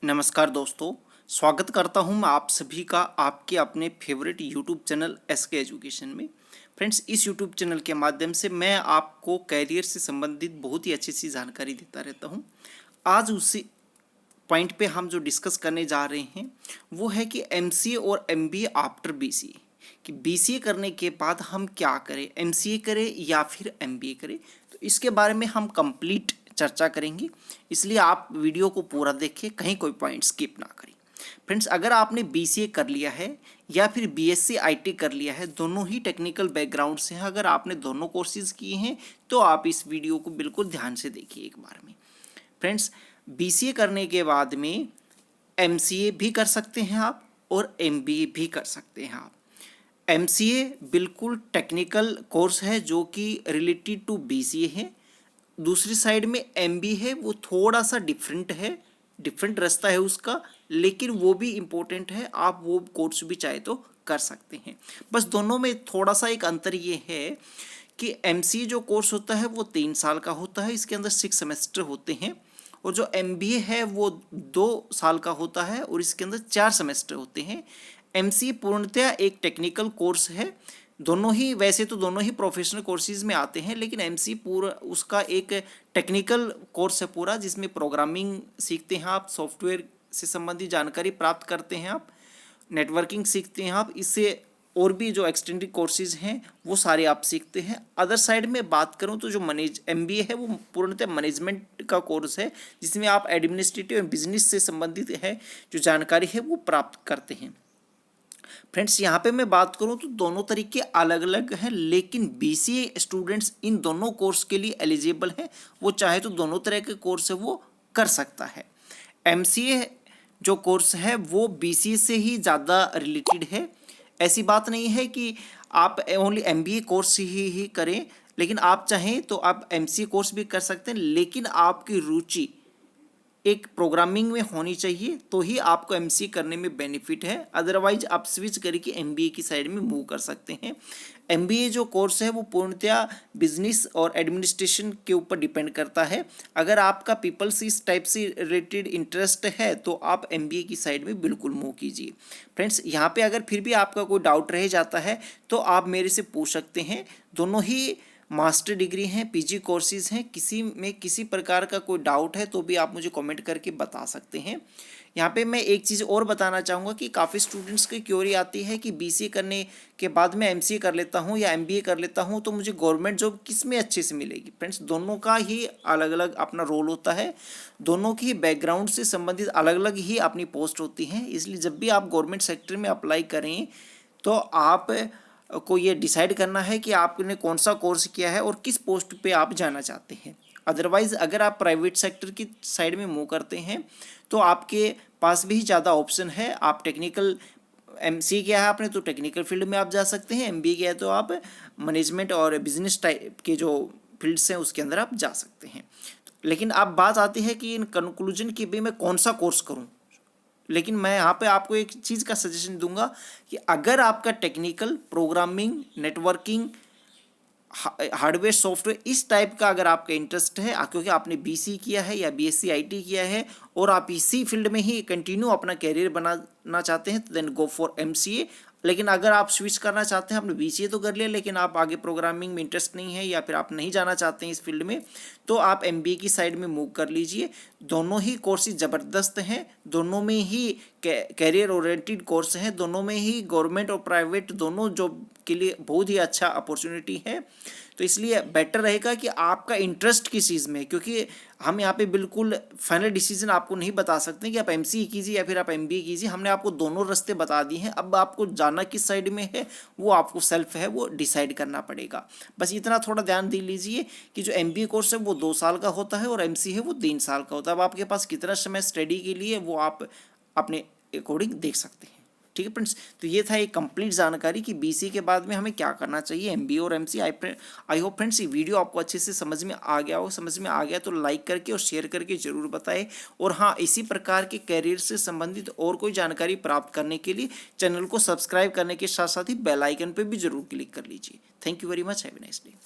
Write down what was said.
नमस्कार दोस्तों, स्वागत करता हूं मैं आप सभी का आपके अपने favourite YouTube channel SK education में। फ्रेंड्स, इस यूट्यूब चैनल के माध्यम से मैं आपको कैरियर से संबंधित बहुत ही अच्छी सी जानकारी देता रहता हूं। आज उसी पॉइंट पे हम जो डिस्कस करने जा रहे हैं वो है कि एमसीए और एमबीए आफ्टर बीसीए, कि बीसीए करने के बाद हम क्या करें, एमसीए करें या फिर एमबीए करें। तो इसके बारे में हम कंप्लीट चर्चा करेंगे, इसलिए आप वीडियो को पूरा देखिए, कहीं कोई पॉइंट स्किप ना करें। फ्रेंड्स, अगर आपने बीसीए कर लिया है या फिर बीएससी आईटी कर लिया है, दोनों ही टेक्निकल बैकग्राउंड से हैं, अगर आपने दोनों कोर्सेज किए हैं तो आप इस वीडियो को बिल्कुल ध्यान से देखिए एक बार में। फ्रेंड्स, बीसीए करने के बाद में एमसीए भी कर सकते हैं आप और एमबीए भी कर सकते हैं आप। एमसीए बिल्कुल टेक्निकल कोर्स है जो कि रिलेटेड टू बीसीए है। दूसरी साइड में एमबीए है, वो थोड़ा सा डिफरेंट है, डिफरेंट रास्ता है उसका, लेकिन वो भी इम्पोर्टेंट है। आप वो कोर्स भी चाहे तो कर सकते हैं। बस दोनों में थोड़ा सा एक अंतर ये है कि एमसीए जो कोर्स होता है वो 3 साल का होता है, इसके अंदर 6 सेमेस्टर होते हैं, और जो एमबीए है वो 2 साल का होता है और इसके अंदर 4 सेमेस्टर होते हैं। एमसीए पूर्णतः एक टेक्निकल कोर्स है। दोनों ही, वैसे तो दोनों ही प्रोफेशनल कोर्सेज में आते हैं, लेकिन एमसीए पूरा उसका एक टेक्निकल कोर्स है पूरा, जिसमें प्रोग्रामिंग सीखते हैं आप, सॉफ्टवेयर से संबंधित जानकारी प्राप्त करते हैं आप, नेटवर्किंग सीखते हैं आप, इससे और भी जो एक्सटेंडेड कोर्सेज हैं वो सारे आप सीखते हैं। अदर साइड में बात करूं तो जो एमबीए है वो पूर्णतः मैनेजमेंट का कोर्स है, जिसमें आप एडमिनिस्ट्रेटिव एवं बिजनेस से संबंधित है जो जानकारी है वो प्राप्त करते हैं। फ्रेंड्स, यहाँ पे मैं बात करूँ तो दोनों तरीके अलग अलग हैं, लेकिन बीसीए स्टूडेंट्स इन दोनों कोर्स के लिए एलिजिबल हैं। वो चाहे तो दोनों तरह के कोर्स है वो कर सकता है। एमसीए जो कोर्स है वो बीसीए से ही ज़्यादा रिलेटेड है। ऐसी बात नहीं है कि आप ओनली एमबीए कोर्स ही करें, लेकिन आप चाहें तो आप एमसीए कोर्स भी कर सकते हैं, लेकिन आपकी रुचि एक प्रोग्रामिंग में होनी चाहिए, तो ही आपको एमसीए करने में बेनिफिट है। अदरवाइज आप स्विच करके एमबीए की साइड में मूव कर सकते हैं। एमबीए जो कोर्स है वो पूर्णतः बिजनेस और एडमिनिस्ट्रेशन के ऊपर डिपेंड करता है। अगर आपका पीपल्स इस टाइप से रिलेटेड इंटरेस्ट है तो आप एमबीए की साइड में बिल्कुल मूव कीजिए। फ्रेंड्स, यहाँ पे अगर फिर भी आपका कोई डाउट रह जाता है तो आप मेरे से पूछ सकते हैं। दोनों ही मास्टर डिग्री हैं, पीजी कोर्सेज हैं, किसी में किसी प्रकार का कोई डाउट है तो भी आप मुझे कमेंट करके बता सकते हैं। यहाँ पे मैं एक चीज़ और बताना चाहूँगा कि काफ़ी स्टूडेंट्स की क्वेरी आती है कि बीसीए करने के बाद मैं एमसीए कर लेता हूँ या एमबीए कर लेता हूँ तो मुझे गवर्नमेंट जॉब किस में अच्छे से मिलेगी। फ्रेंड्स, दोनों का ही अलग अलग अपना रोल होता है, दोनों की बैकग्राउंड से संबंधित अलग अलग ही अपनी पोस्ट होती हैं। इसलिए जब भी आप गवर्नमेंट सेक्टर में अप्लाई करें तो आप को ये डिसाइड करना है कि आपने कौन सा कोर्स किया है और किस पोस्ट पे आप जाना चाहते हैं। अदरवाइज़ अगर आप प्राइवेट सेक्टर की साइड में मूव करते हैं तो आपके पास भी ज़्यादा ऑप्शन है। आप टेक्निकल एमसीए किया है आपने तो टेक्निकल फील्ड में आप जा सकते हैं, एमबीए किया है तो आप मैनेजमेंट और बिजनेस टाइप के जो फील्ड्स हैं उसके अंदर आप जा सकते हैं। लेकिन अब बात आती है कि इन कंक्लूजन की भी मैं कौन सा कोर्स करूँ। लेकिन मैं यहाँ पे आपको एक चीज़ का सजेशन दूंगा कि अगर आपका technical, programming, networking, hardware, software इस टाइप का अगर आपका इंटरेस्ट है, क्योंकि आपने बीसी किया है या बीएससी आईटी किया है और आप इसी फील्ड में ही कंटिन्यू अपना कैरियर बनाना चाहते हैं, तो देन गो फॉर एमसीए। लेकिन अगर आप स्विच करना चाहते हैं, आपने बीसीए तो कर लिया लेकिन आप आगे प्रोग्रामिंग में इंटरेस्ट नहीं है या फिर आप नहीं जाना चाहते हैं इस फील्ड में, तो आप एमबीए की साइड में मूव कर लीजिए। दोनों ही कोर्सेज ज़बरदस्त हैं, दोनों में ही कैरियर ओरिएंटेड कोर्स हैं, दोनों में ही गवर्नमेंट और प्राइवेट दोनों जॉब के लिए बहुत ही अच्छा अपॉर्चुनिटी है। तो इसलिए बेटर रहेगा कि आपका इंटरेस्ट किस चीज़ में है, क्योंकि हम यहाँ पे बिल्कुल फाइनल डिसीजन आपको नहीं बता सकते कि आप एमसीए कीजिए या फिर आप एमबीए कीजिए। हमने आपको दोनों रास्ते बता दिए हैं, अब आपको जाना किस साइड में है वो आपको सेल्फ है वो डिसाइड करना पड़ेगा। बस इतना थोड़ा ध्यान दे लीजिए कि जो एमबीए कोर्स है वो 2 साल का होता है और एमसीए है वो 3 साल का होता है। अब आपके पास कितना समय स्टडी के लिए वो आप अपने अकॉर्डिंग देख सकते हैं। ठीक है फ्रेंड्स, तो ये था एक कंप्लीट जानकारी कि बीसी के बाद में हमें क्या करना चाहिए, एमबीए और एमसीए। आई होप फ्रेंड्स ये वीडियो आपको अच्छे से समझ में आ गया हो। समझ में आ गया तो लाइक करके और शेयर करके जरूर बताएं। और हाँ, इसी प्रकार के कैरियर से संबंधित और कोई जानकारी प्राप्त करने के लिए चैनल को सब्सक्राइब करने के साथ साथ ही बेल आइकन पर भी जरूर क्लिक कर लीजिए। Thank you very much, have a nice day.